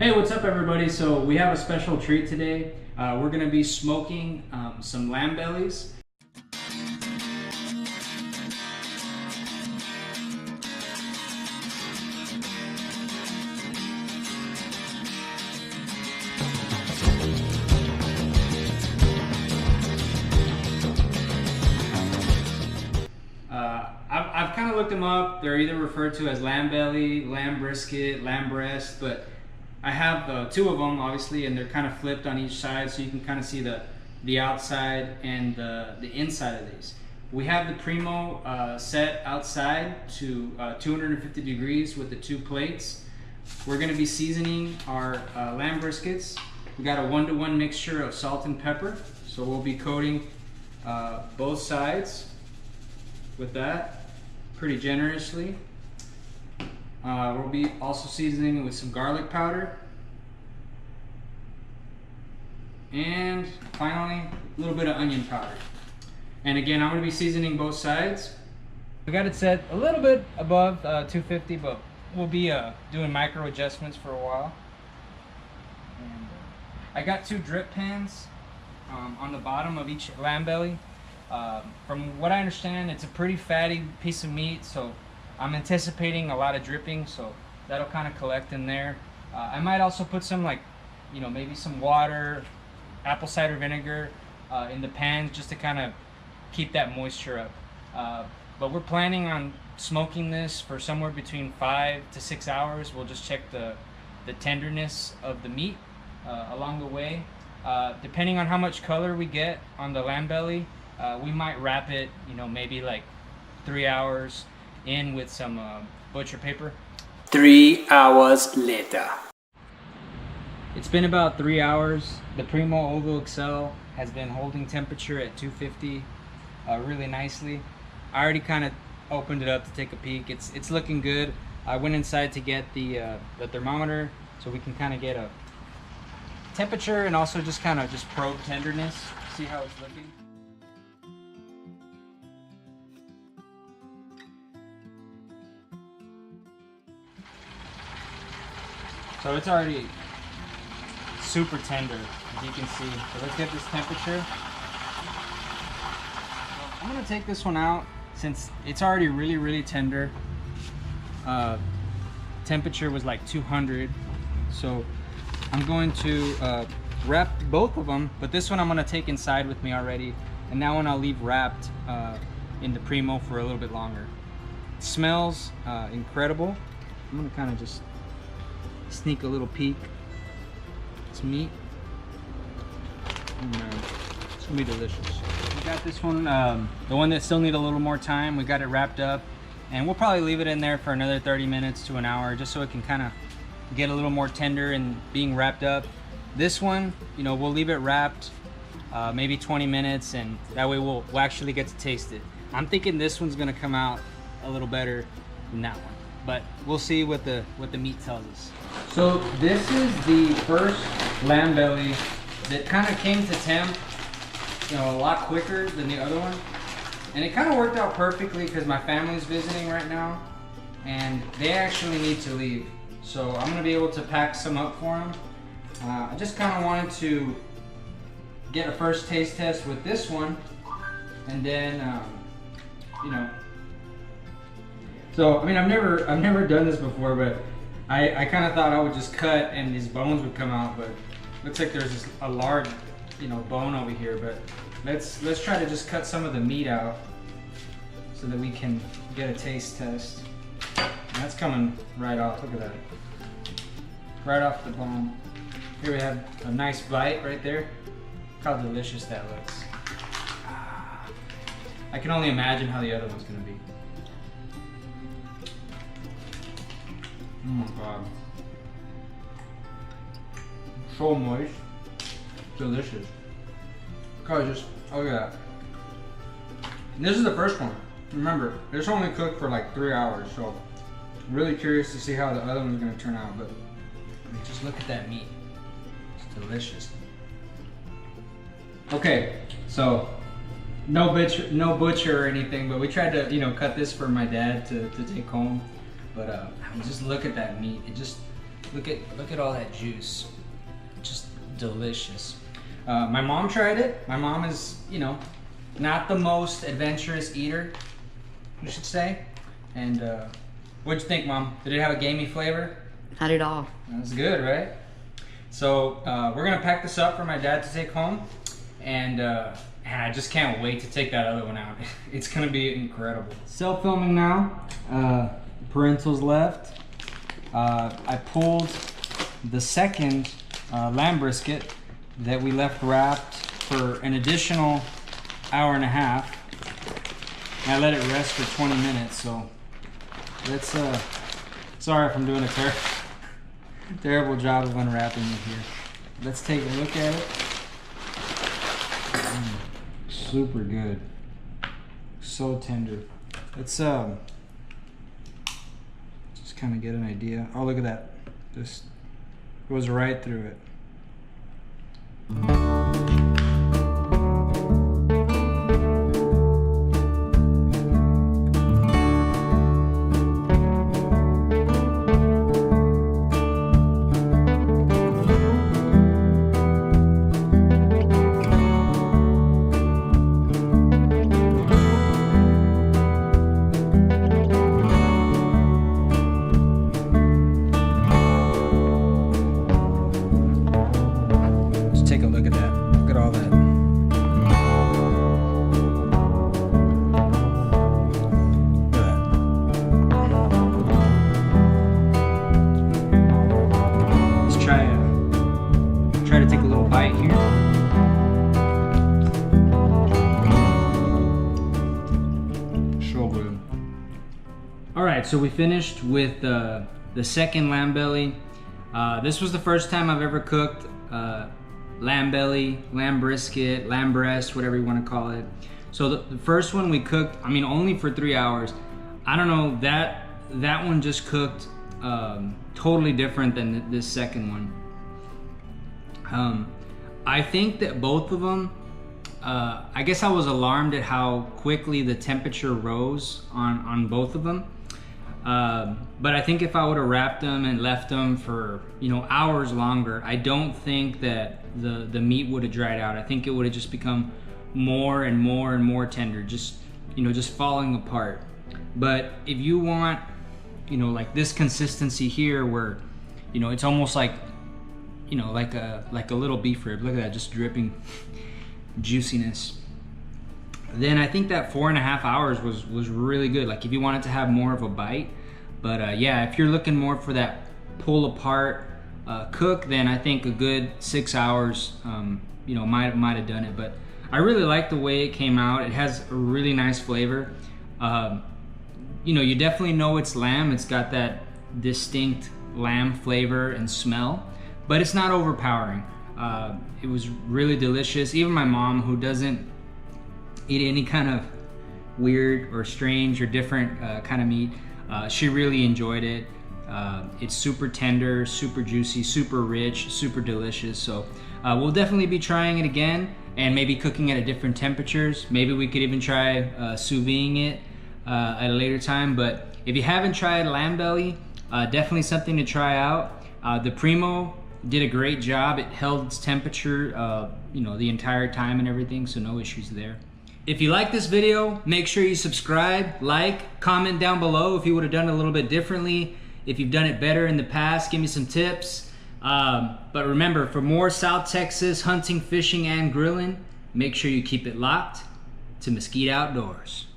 Hey, what's up everybody? So we have a special treat today. We're gonna be smoking some lamb bellies. I've kind of looked them up. They're either referred to as lamb belly, lamb brisket, lamb breast, but I have two of them obviously, and they're kind of flipped on each side, so you can kind of see the outside and the inside of these. We have the PRIMO set outside to 250 degrees with the two plates. We're going to be seasoning our lamb briskets. We got a 1-to-1 mixture of salt and pepper, so we'll be coating both sides with that pretty generously. We'll be also seasoning it with some garlic powder. And finally, a little bit of onion powder. And again, I'm going to be seasoning both sides. We got it set a little bit above 250, but we'll be doing micro adjustments for a while. And, I got two drip pans on the bottom of each lamb belly. From what I understand, it's a pretty fatty piece of meat, so I'm anticipating a lot of dripping, so that'll kind of collect in there. I might also put some, like, you know, maybe some water, apple cider vinegar in the pan just to kind of keep that moisture up. But we're planning on smoking this for somewhere between 5 to 6 hours. We'll just check the tenderness of the meat along the way. Depending on how much color we get on the lamb belly, we might wrap it, you know, maybe like 3 hours in with some butcher paper. 3 hours later. It's been about 3 hours. The PRIMO OVAL XL has been holding temperature at 250 really nicely. I already kind of opened it up to take a peek. It's looking good. I went inside to get the thermometer so we can kind of get a temperature and also just kind of probe tenderness, see how it's looking. So it's already super tender, as you can see. So let's get this temperature. I'm gonna take this one out since it's already really tender. Temperature was like 200. So I'm going to wrap both of them, but this one I'm gonna take inside with me already. And that one I'll leave wrapped in the PRIMO for a little bit longer. It smells incredible. I'm gonna kind of just sneak a little peek. It's meat. And, it's gonna be delicious. We got this one, the one that still need a little more time. We got it wrapped up, and we'll probably leave it in there for another 30 minutes to an hour, just so it can kind of get a little more tender and being wrapped up. This one, you know, we'll leave it wrapped maybe 20 minutes, and that way we'll actually get to taste it. I'm thinking this one's gonna come out a little better than that one, but we'll see what the meat tells us. So this is the first lamb belly that kind of came to temp, you know, a lot quicker than the other one. And it kind of worked out perfectly because my family's visiting right now and they actually need to leave. So I'm gonna be able to pack some up for them. I just kind of wanted to get a first taste test with this one, and then, you know. So I mean, I've never done this before, but I kind of thought I would just cut and these bones would come out, but looks like there's a large, you know, bone over here. But let's try to just cut some of the meat out so that we can get a taste test. And that's coming right off. Look at that, right off the bone. Here we have a nice bite right there. Look how delicious that looks. I can only imagine how the other one's gonna be. Oh my god. So moist. Delicious. God, just, oh yeah. And this is the first one. Remember, this only cooked for like 3 hours, so I'm really curious to see how the other one's gonna turn out, but I mean, just look at that meat. It's delicious. Okay, so no butcher or anything, but we tried to, you know, cut this for my dad to take home. But just look at that meat. Look at all that juice. Just delicious. My mom tried it. My mom is, you know, not the most adventurous eater, you should say. And what'd you think, Mom? Did it have a gamey flavor? Not at all. That's good, right? So we're gonna pack this up for my dad to take home, and I just can't wait to take that other one out. It's gonna be incredible. Self-filming now. Parentals left. I pulled the second lamb brisket that we left wrapped for an additional hour and a half. And I let it rest for 20 minutes, so let's, sorry if I'm doing a terrible job of unwrapping it here. Let's take a look at it. Super good. So tender. Let's just kind of get an idea. Oh, look at that. Just goes right through it. Take a look at that. Look at all that. Look at that. Let's try to take a little bite here. So good. All right, so we finished with the second lamb belly. This was the first time I've ever cooked lamb belly, lamb brisket, lamb breast, whatever you want to call it. So the first one we cooked, I mean, only for 3 hours. I don't know, that one just cooked totally different than this second one. I think that both of them, I guess I was alarmed at how quickly the temperature rose on both of them. But I think if I would have wrapped them and left them for, you know, hours longer, I don't think that the meat would have dried out. I think it would have just become more and more and more tender, just, you know, just falling apart. But if you want, you know, like this consistency here where, you know, it's almost like, you know, like a little beef rib. Look at that, just dripping juiciness. Then I think that 4.5 hours was really good. Like if you wanted to have more of a bite. But yeah, if you're looking more for that pull apart cook, then I think a good 6 hours, you know, might have done it. But I really like the way it came out. It has a really nice flavor. You know, you definitely know it's lamb. It's got that distinct lamb flavor and smell, but it's not overpowering. It was really delicious. Even my mom, who doesn't eat any kind of weird or strange or different kind of meat, she really enjoyed it. It's super tender, super juicy, super rich, super delicious. So we'll definitely be trying it again, and maybe cooking it at different temperatures. Maybe we could even try sous videing it at a later time. But if you haven't tried lamb belly, definitely something to try out. The PRIMO did a great job. It held its temperature, you know, the entire time and everything, so no issues there. If you like this video, make sure you subscribe, like, comment down below if you would have done it a little bit differently. If you've done it better in the past, give me some tips. But remember, for more South Texas hunting, fishing, and grilling, make sure you keep it locked to Mesquite Outdoors.